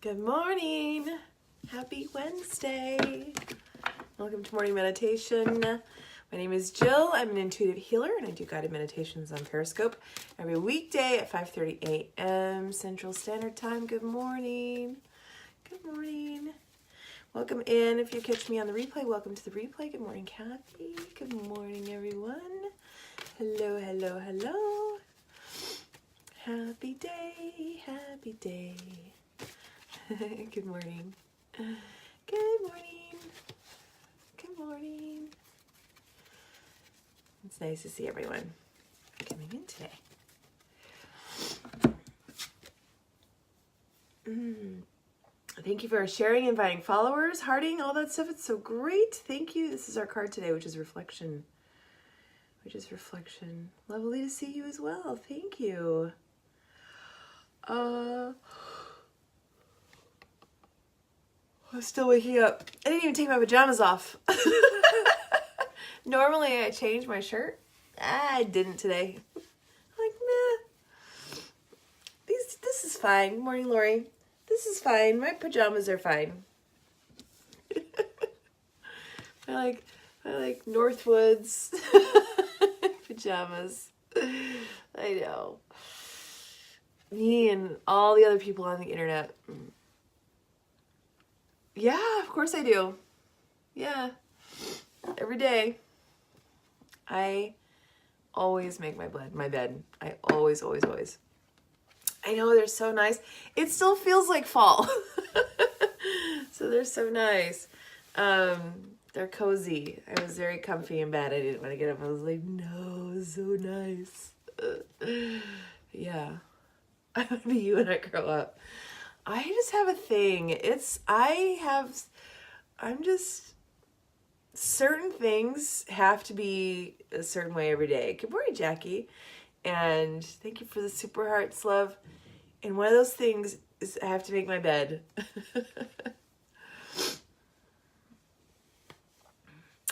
Good morning. Happy Wednesday. Welcome to morning meditation. My name is Jill. I'm an intuitive healer and I do guided meditations on Periscope every weekday at 5:30 a.m. Central Standard Time. Good morning. Good morning. Welcome in. If you catch me on the replay, welcome to the replay. Good morning, Kathy. Good morning, everyone. Hello, hello, hello. Happy day, happy day. Good morning. Good morning. Good morning. It's nice to see everyone coming in today. Thank you for sharing, inviting followers, hearting, all that stuff. It's so great. Thank you. This is our card today, which is reflection. Lovely to see you as well. Thank you. I'm still waking up. I didn't even take my pajamas off. Normally I change my shirt. I didn't today. I'm like, nah. This is fine. Good morning, Lori. This is fine. My pajamas are fine. I like Northwoods pajamas. I know. Me and all the other people on the internet. Yeah, of course I do. Yeah. Every day. I always make my bed. I always. I know, they're so nice. It still feels like fall. So they're so nice. They're cozy. I was very comfy in bed. I didn't want to get up. I was like, no, so nice. Yeah. I want to be you when I grow up. I just have a thing. Certain things have to be a certain way every day. Good morning, Jackie. And thank you for the super hearts, love. And one of those things is I have to make my bed.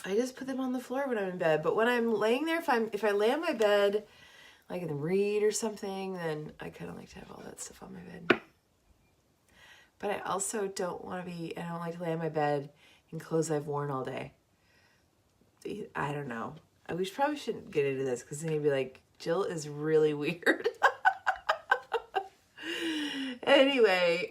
I just put them on the floor when I'm in bed. But when I'm laying there, if I lay on my bed, like and read or something, then I kind of like to have all that stuff on my bed. But I also don't like to lay on my bed in clothes I've worn all day. I don't know. We probably shouldn't get into this because then you'd be like, Jill is really weird. Anyway,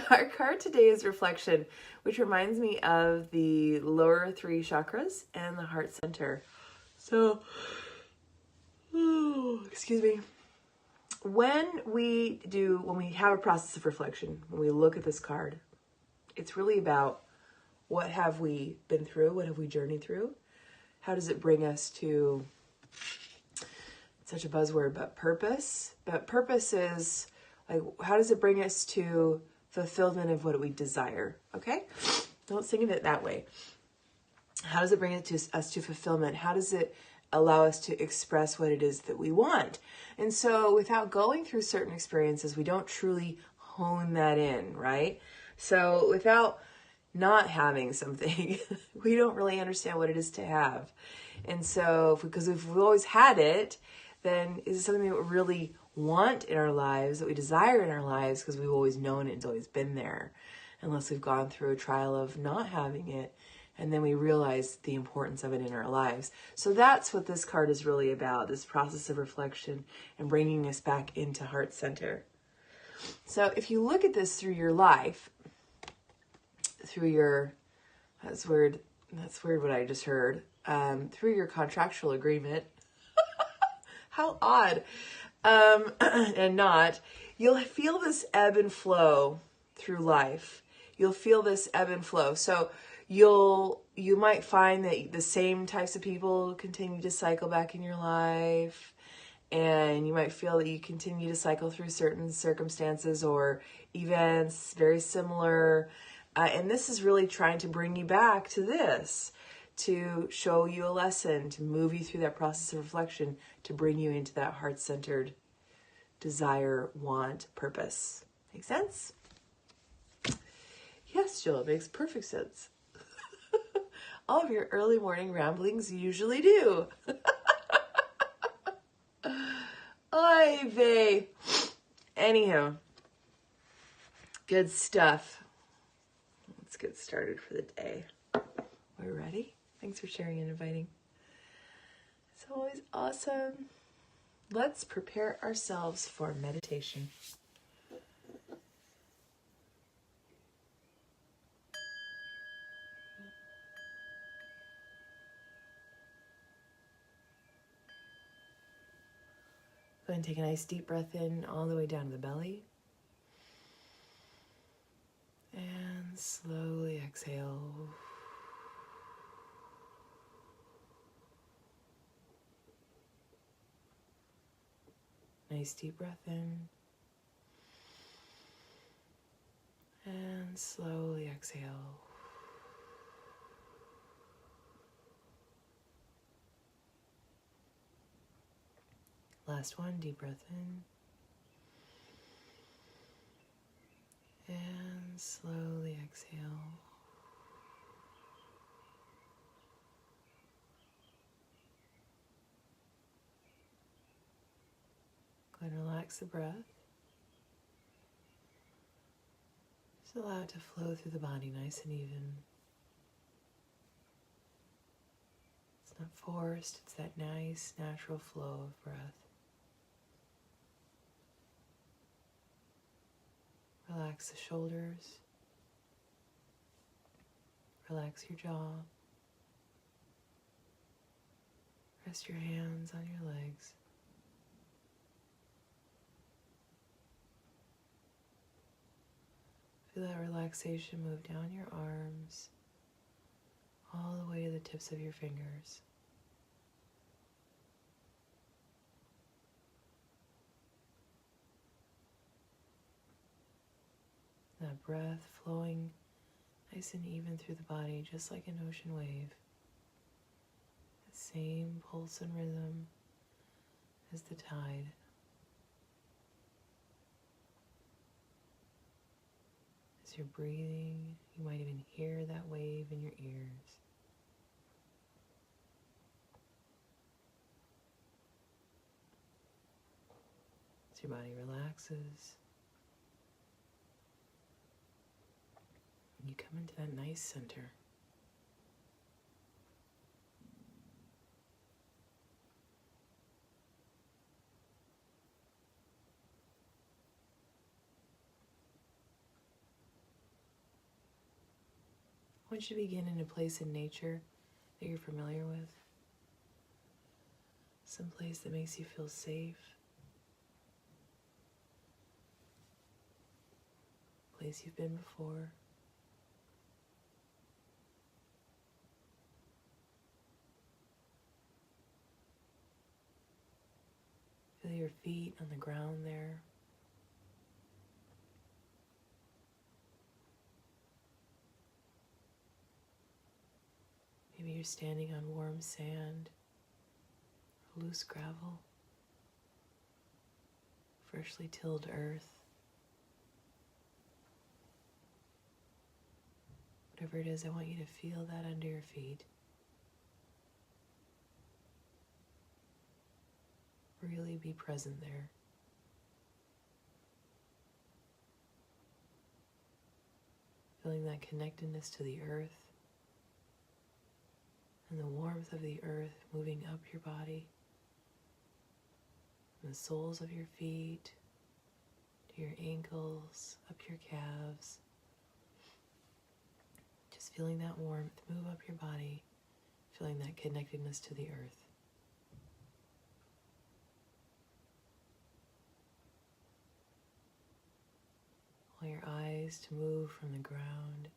our card today is reflection, which reminds me of the lower three chakras and the heart center. So, excuse me. When we have a process of reflection, when we look at this card, it's really about what have we been through? What have we journeyed through? How does it bring us to, such a buzzword, but purpose? But purpose is, like, how does it bring us to fulfillment of what we desire? Okay? Don't think of it that way. How does it bring us to fulfillment? How does it allow us to express what it is that we want? And so without going through certain experiences, we don't truly hone that in, right? So without not having something, we don't really understand what it is to have. And so, because if we've always had it, then is it something that we really want in our lives, that we desire in our lives, because we've always known it, it's always been there, unless we've gone through a trial of not having it, and then we realize the importance of it in our lives. So that's what this card is really about, this process of reflection and bringing us back into heart center. So if you look at this through your life, that's weird what I just heard, through your contractual agreement, how odd, and not, you'll feel this ebb and flow through life. You'll feel this ebb and flow. So you might find that the same types of people continue to cycle back in your life, and you might feel that you continue to cycle through certain circumstances or events very similar. And this is really trying to bring you back to this, to show you a lesson, to move you through that process of reflection, to bring you into that heart-centered desire, want, purpose. Make sense? Yes, Jill, it makes perfect sense. All of your early morning ramblings usually do. Oy vey. Anywho, Good stuff. Let's get started for the day. We're ready? Thanks for sharing and inviting. It's always awesome. Let's prepare ourselves for meditation. Go ahead and take a nice deep breath in all the way down to the belly. And slowly exhale. Nice deep breath in. And slowly exhale. Last one, deep breath in. And slowly exhale. Go ahead and relax the breath. Just allow it to flow through the body nice and even. It's not forced, it's that nice, natural flow of breath. Relax the shoulders. Relax your jaw. Rest your hands on your legs. Feel that relaxation move down your arms, all the way to the tips of your fingers. That breath flowing nice and even through the body, just like an ocean wave. The same pulse and rhythm as the tide. As you're breathing, you might even hear that wave in your ears. As your body relaxes, you come into that nice center. I want you to begin in a place in nature that you're familiar with. Some place that makes you feel safe. A place you've been before. Feel your feet on the ground there. Maybe you're standing on warm sand, or loose gravel, freshly tilled earth. Whatever it is, I want you to feel that under your feet. Really be present there. Feeling that connectedness to the earth and the warmth of the earth moving up your body, from the soles of your feet to your ankles, up your calves. Just feeling that warmth move up your body, feeling that connectedness to the earth. Allow your eyes to move from the ground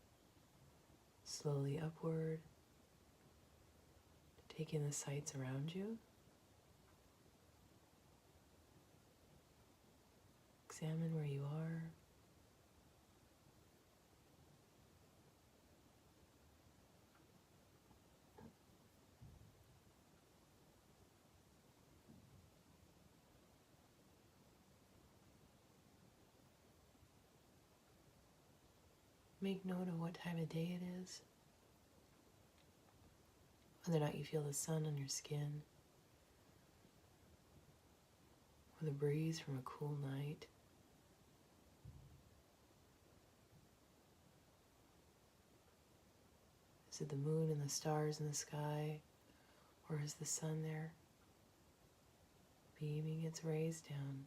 slowly upward. Take in the sights around you. Examine where you are. Make note of what time of day it is. Whether or not you feel the sun on your skin, or the breeze from a cool night. Is it the moon and the stars in the sky? Or is the sun there, beaming its rays down?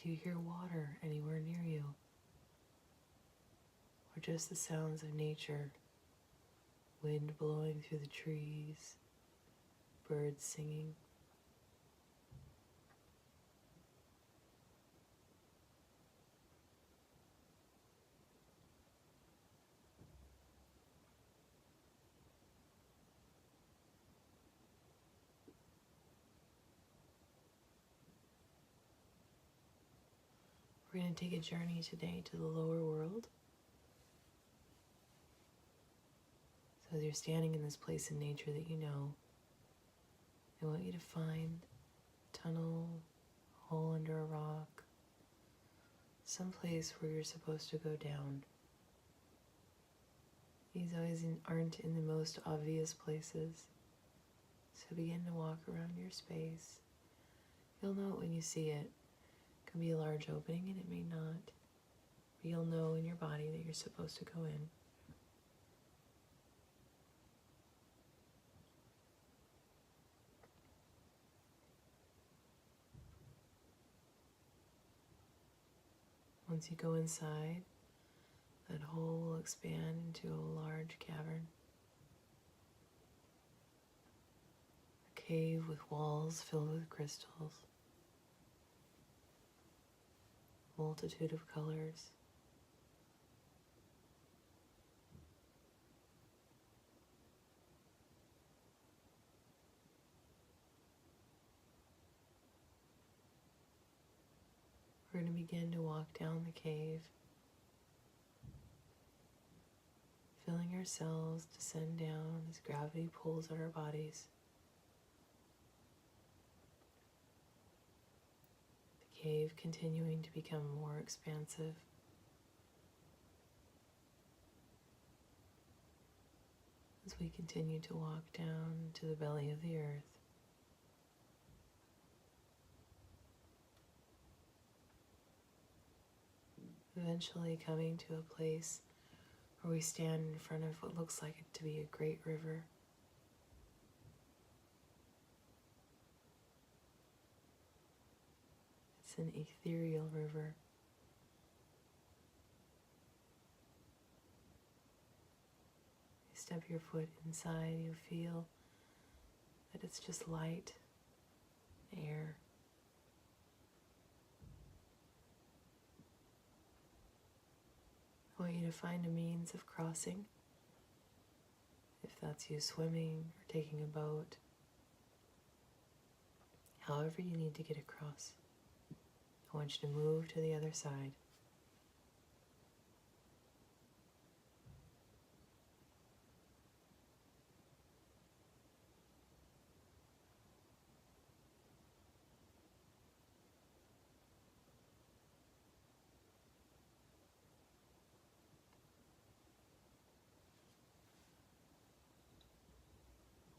Do you hear water anywhere near you? Or just the sounds of nature, wind blowing through the trees, birds singing? We're going to take a journey today to the lower world. So as you're standing in this place in nature that you know, I want you to find a tunnel, a hole under a rock, some place where you're supposed to go down. These always aren't in the most obvious places. So begin to walk around your space. You'll know it when you see it. It can be a large opening and it may not. But you'll know in your body that you're supposed to go in. Once you go inside, that hole will expand into a large cavern. A cave with walls filled with crystals. Multitude of colors. We're going to begin to walk down the cave, feeling ourselves descend down as gravity pulls at our bodies. The cave continuing to become more expansive. As we continue to walk down to the belly of the earth. Eventually coming to a place where we stand in front of what looks like it to be a great river. It's an ethereal river. You step your foot inside, you feel that it's just light, air. I want you to find a means of crossing, if that's you swimming or taking a boat, however you need to get across. I want you to move to the other side.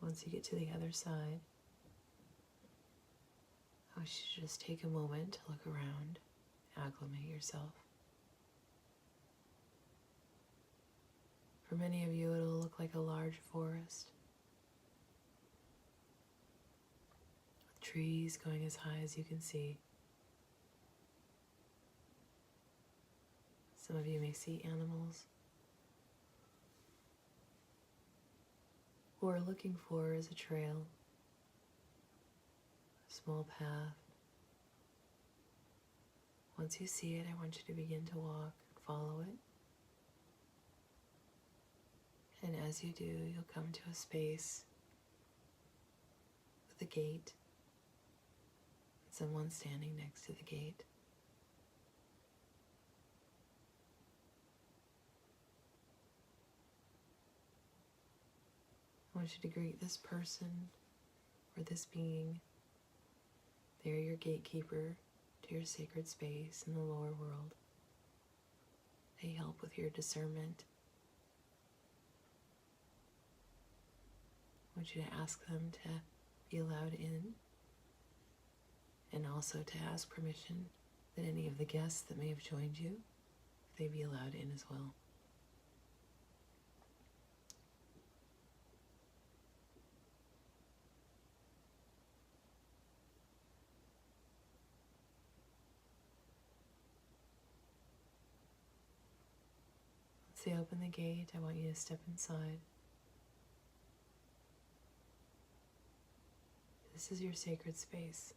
Once you get to the other side, I want you to just take a moment to look around, acclimate yourself. For many of you, it'll look like a large forest with trees going as high as you can see. Some of you may see animals. What we're looking for is a trail, a small path. Once you see it, I want you to begin to walk and follow it. And as you do, you'll come to a space with a gate and someone standing next to the gate. I want you to greet this person or this being They're your gatekeeper to your sacred space in the lower world. They help with your discernment. I want you to ask them to be allowed in, and also to ask permission that any of the guests that may have joined you, if they be allowed in as well. Once they open the gate, I want you to step inside. This is your sacred space.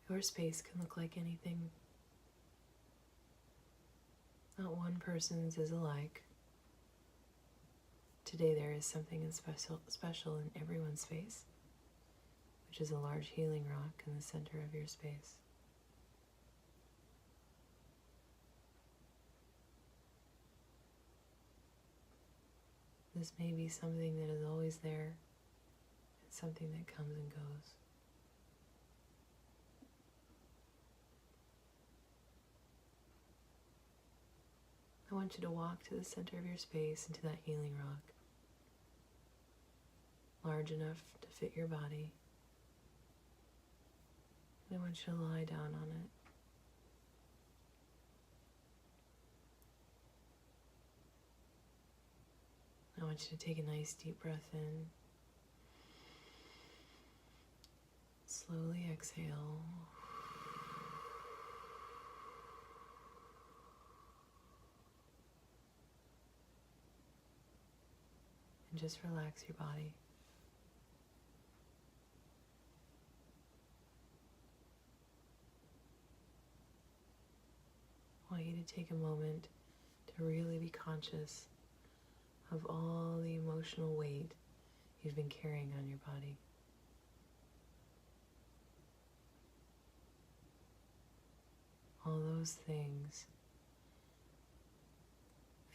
Your space can look like anything. Not one person's is alike. Today there is something special in everyone's space, which is a large healing rock in the center of your space. This may be something that is always there, and something that comes and goes. I want you to walk to the center of your space, into that healing rock, large enough to fit your body. And I want you to lie down on it. I want you to take a nice deep breath in. Slowly exhale. And just relax your body. I want you to take a moment to really be conscious of all the emotional weight you've been carrying on your body. All those things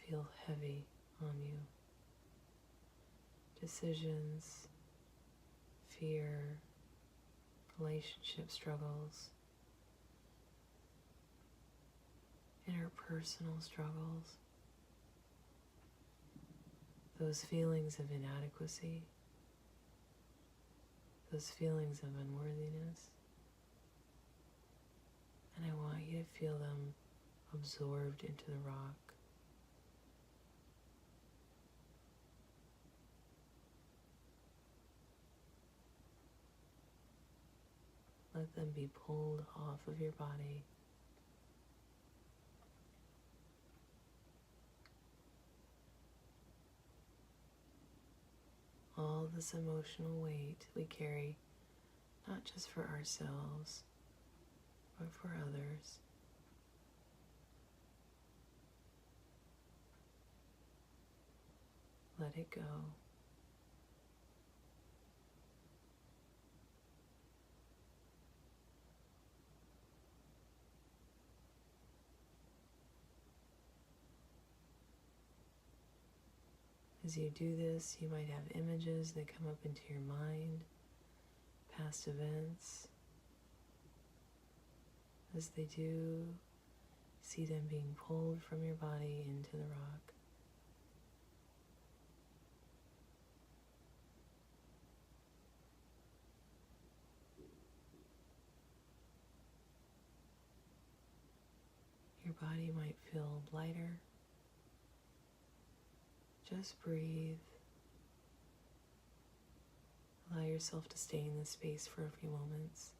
feel heavy on you. Decisions, fear, relationship struggles, interpersonal struggles, those feelings of inadequacy, those feelings of unworthiness. And I want you to feel them absorbed into the rock. Let them be pulled off of your body. All this emotional weight we carry, not just for ourselves, but for others. Let it go. As you do this, you might have images that come up into your mind, past events. As they do, see them being pulled from your body into the rock. Your body might feel lighter. Just breathe. Allow yourself to stay in this space for a few moments.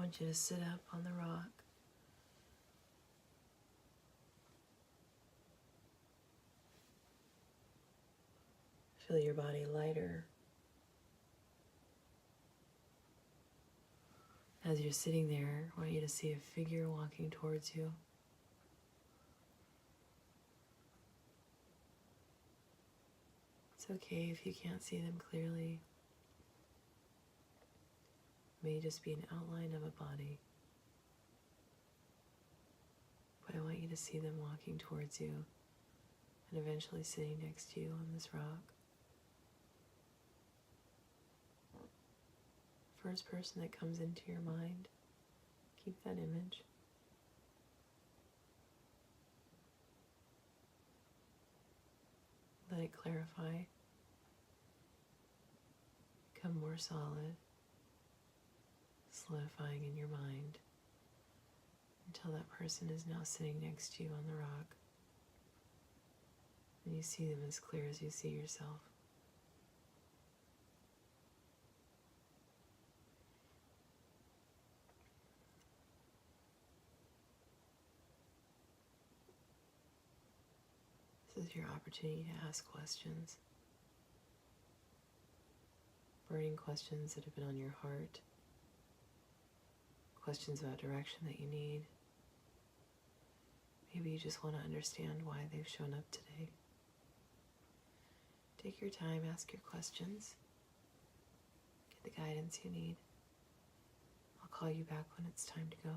want you to sit up on the rock. Feel your body lighter. As you're sitting there, I want you to see a figure walking towards you. It's okay if you can't see them clearly. It may just be an outline of a body. But I want you to see them walking towards you and eventually sitting next to you on this rock. First person that comes into your mind, keep that image. Let it clarify, become more solid, solidifying in your mind until that person is now sitting next to you on the rock. And you see them as clear as you see yourself. This is your opportunity to ask questions. Burning questions that have been on your heart. Questions about direction that you need. Maybe you just want to understand why they've shown up today. Take your time, ask your questions. Get the guidance you need. I'll call you back when it's time to go.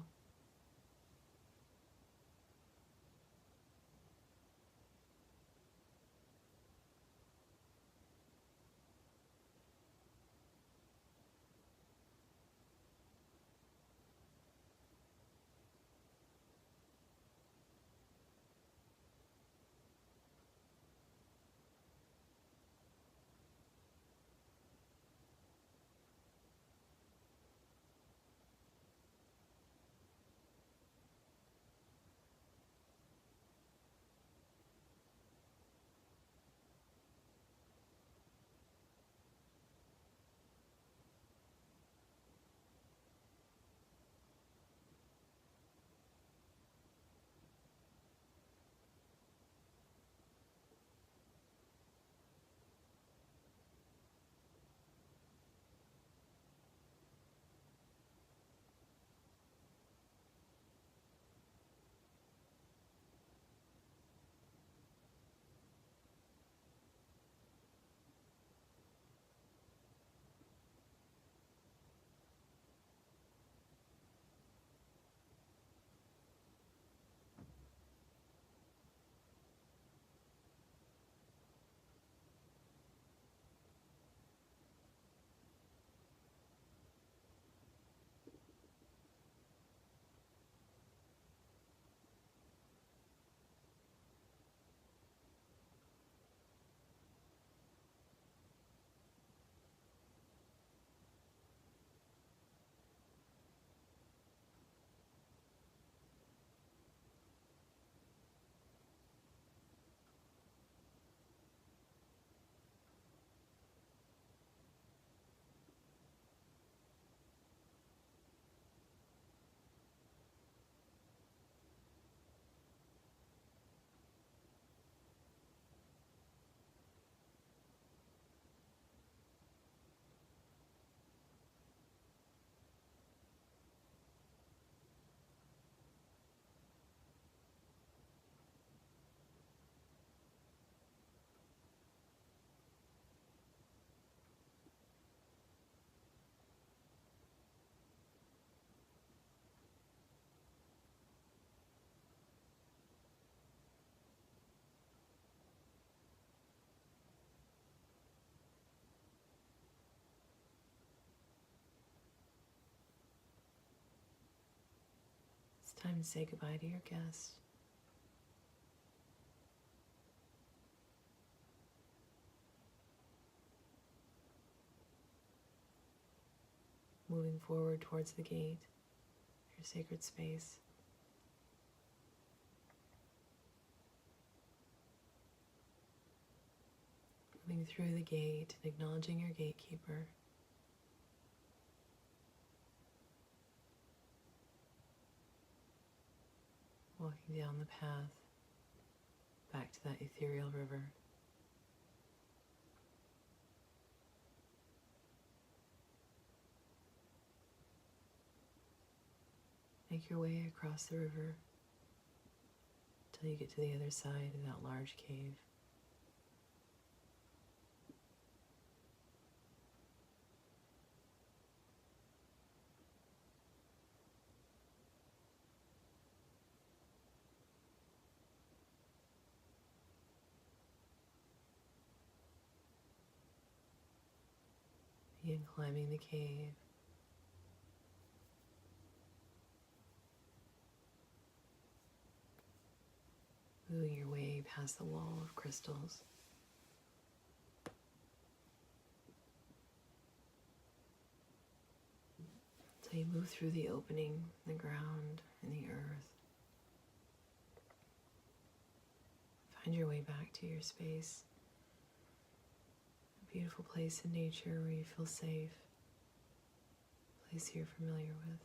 It's time to say goodbye to your guest. Moving forward towards the gate, your sacred space. Moving through the gate and acknowledging your gatekeeper. down the path back to that ethereal river. Make your way across the river until you get to the other side of that large cave. Begin climbing the cave. Moving your way past the wall of crystals. Until you move through the opening in the ground and the earth. Find your way back to your space. A beautiful place in nature where you feel safe. A place you're familiar with.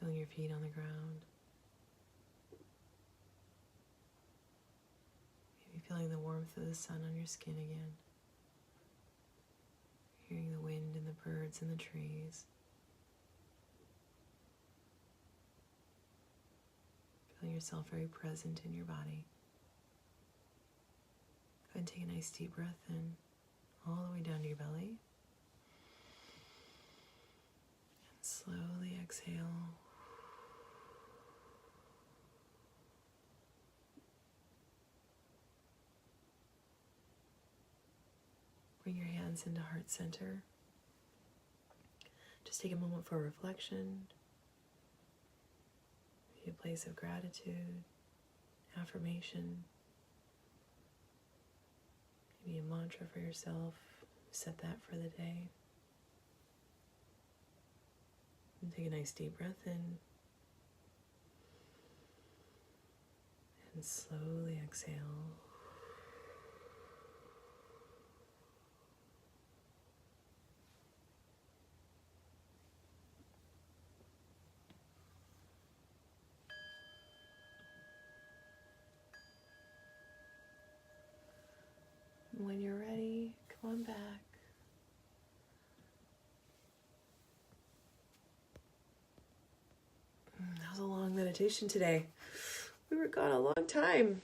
Feeling your feet on the ground. Maybe feeling the warmth of the sun on your skin again. Hearing the wind and the birds and the trees. Feeling yourself very present in your body. Go ahead and take a nice deep breath in, all the way down to your belly. And slowly exhale. Bring your hands into heart center. Just take a moment for reflection. Be a place of gratitude, affirmation. Maybe a mantra for yourself. Set that for the day. And take a nice deep breath in. And slowly exhale. When you're ready, come on back. That was a long meditation today. We were gone a long time.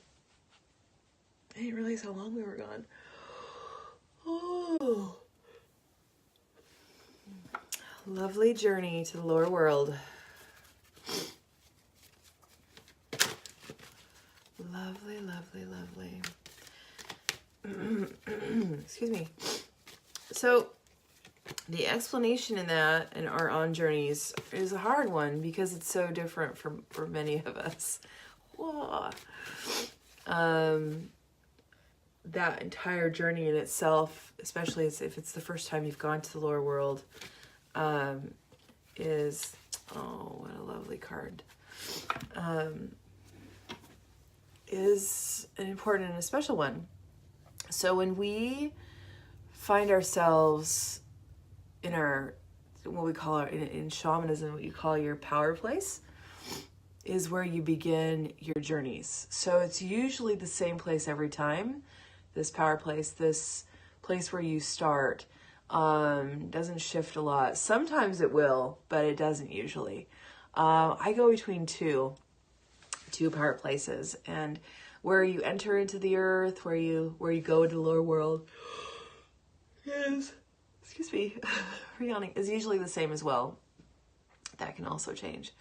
I didn't realize how long we were gone. Oh. Lovely journey to the lower world. Lovely, lovely, lovely. Excuse me. So the explanation in that and our own journeys is a hard one because it's so different for many of us. Whoa. That entire journey in itself, especially if it's the first time you've gone to the lower world, is, oh, what a lovely card, is an important and a special one. So when we find ourselves in our, what we call in shamanism, what you call your power place, is where you begin your journeys. So it's usually the same place every time. This power place, this place where you start, doesn't shift a lot. Sometimes it will, but it doesn't usually. I go between two power places, and where you enter into the earth, where you go into the lower world is, excuse me, yawning, is usually the same as well. That can also change.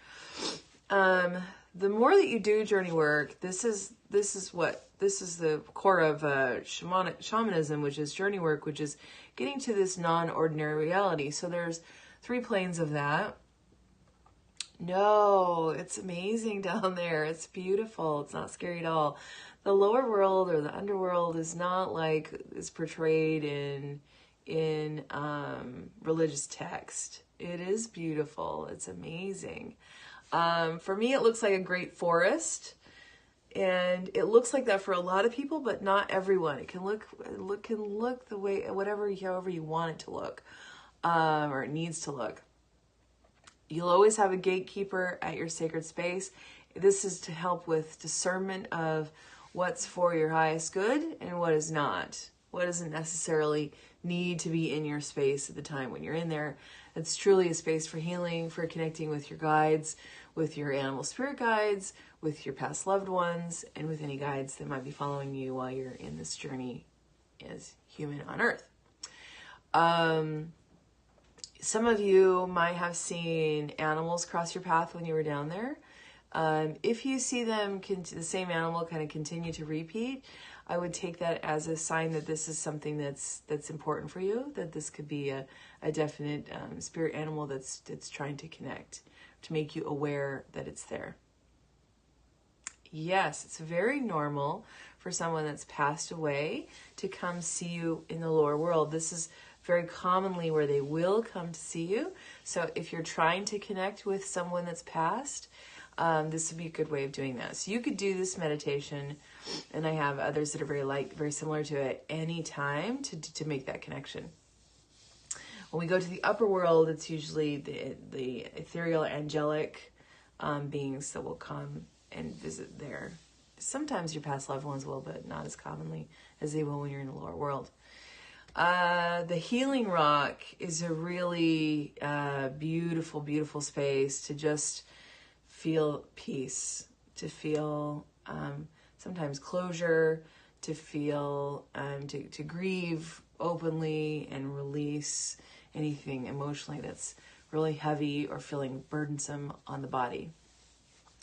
The more that you do journey work, this is the core of shamanism, which is journey work, which is getting to this non-ordinary reality. So there's 3 planes of that. No, it's amazing down there. It's beautiful. It's not scary at all. The lower world or the underworld is not like it's portrayed in religious text. It is beautiful. It's amazing. For me, it looks like a great forest. And it looks like that for a lot of people, but not everyone. It can look the way, however you want it to look, or it needs to look. You'll always have a gatekeeper at your sacred space. This is to help with discernment of what's for your highest good and what is not. What doesn't necessarily need to be in your space at the time when you're in there. It's truly a space for healing, for connecting with your guides, with your animal spirit guides, with your past loved ones, and with any guides that might be following you while you're in this journey as human on Earth. Some of you might have seen animals cross your path when you were down there. If you see them, the same animal kind of continue to repeat, I would take that as a sign that this is something that's important for you, that this could be a definite spirit animal that's trying to connect, to make you aware that it's there. Yes, it's very normal for someone that's passed away to come see you in the lower world. This is very commonly where they will come to see you. So if you're trying to connect with someone that's passed, this would be a good way of doing that. So you could do this meditation, and I have others that are very similar to it, anytime to make that connection. When we go to the upper world, it's usually the ethereal, angelic beings that will come and visit there. Sometimes your past loved ones will, but not as commonly as they will when you're in the lower world. The healing rock is a really beautiful, beautiful space to just feel peace, to feel sometimes closure, to feel, to grieve openly and release anything emotionally that's really heavy or feeling burdensome on the body.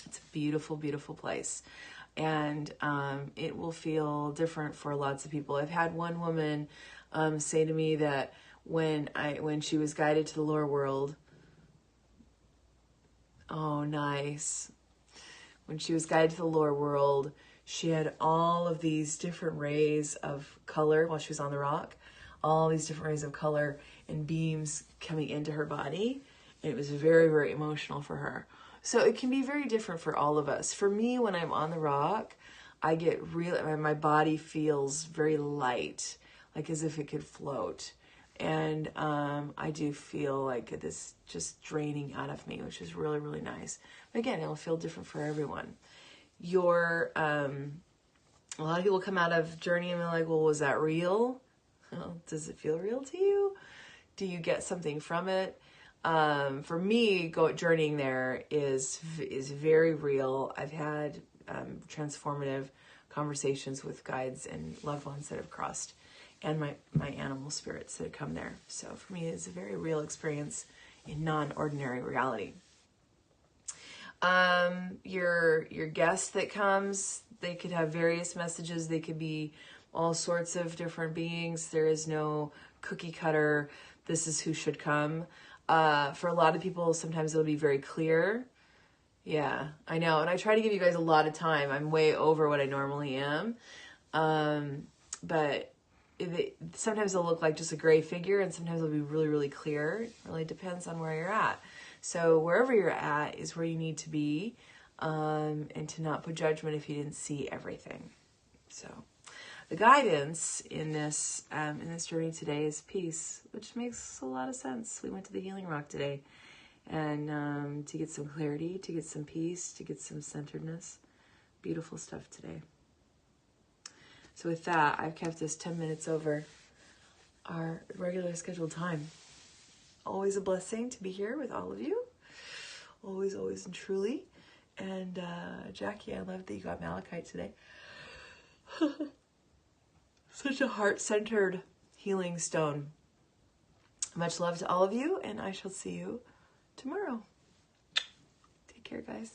It's a beautiful, beautiful place. And it will feel different for lots of people. I've had one woman say to me that when she was guided to the lower world, oh, nice. When she was guided to the lower world, she had all of these different rays of color while she was on the rock, all these different rays of color and beams coming into her body. And it was very, very emotional for her. So it can be very different for all of us. For me, when I'm on the rock, I get my body feels very light, like as if it could float. And I do feel like this just draining out of me, which is really, really nice. But again, it'll feel different for everyone. A lot of people come out of journey and they're like, well, was that real? Well, does it feel real to you? Do you get something from it? For me, journeying there is very real. I've had transformative conversations with guides and loved ones that have crossed, and my animal spirits that have come there. So for me, it's a very real experience in non-ordinary reality. Your guest that comes, they could have various messages. They could be all sorts of different beings. There is no cookie cutter, this is who should come. For a lot of people, sometimes it'll be very clear. Yeah, I know. And I try to give you guys a lot of time. I'm way over what I normally am. But sometimes it'll look like just a gray figure, and sometimes it'll be really, really clear. It really depends on where you're at. So wherever you're at is where you need to be, and to not put judgment if you didn't see everything. So the guidance in this journey today is peace, which makes a lot of sense. We went to the healing rock today, and to get some clarity, to get some peace, to get some centeredness. Beautiful stuff today. So with that, I've kept this 10 minutes over our regular scheduled time. Always a blessing to be here with all of you. Always, always and truly. And Jackie, I love that you got malachite today. Such a heart-centered healing stone. Much love to all of you, and I shall see you tomorrow. Take care, guys.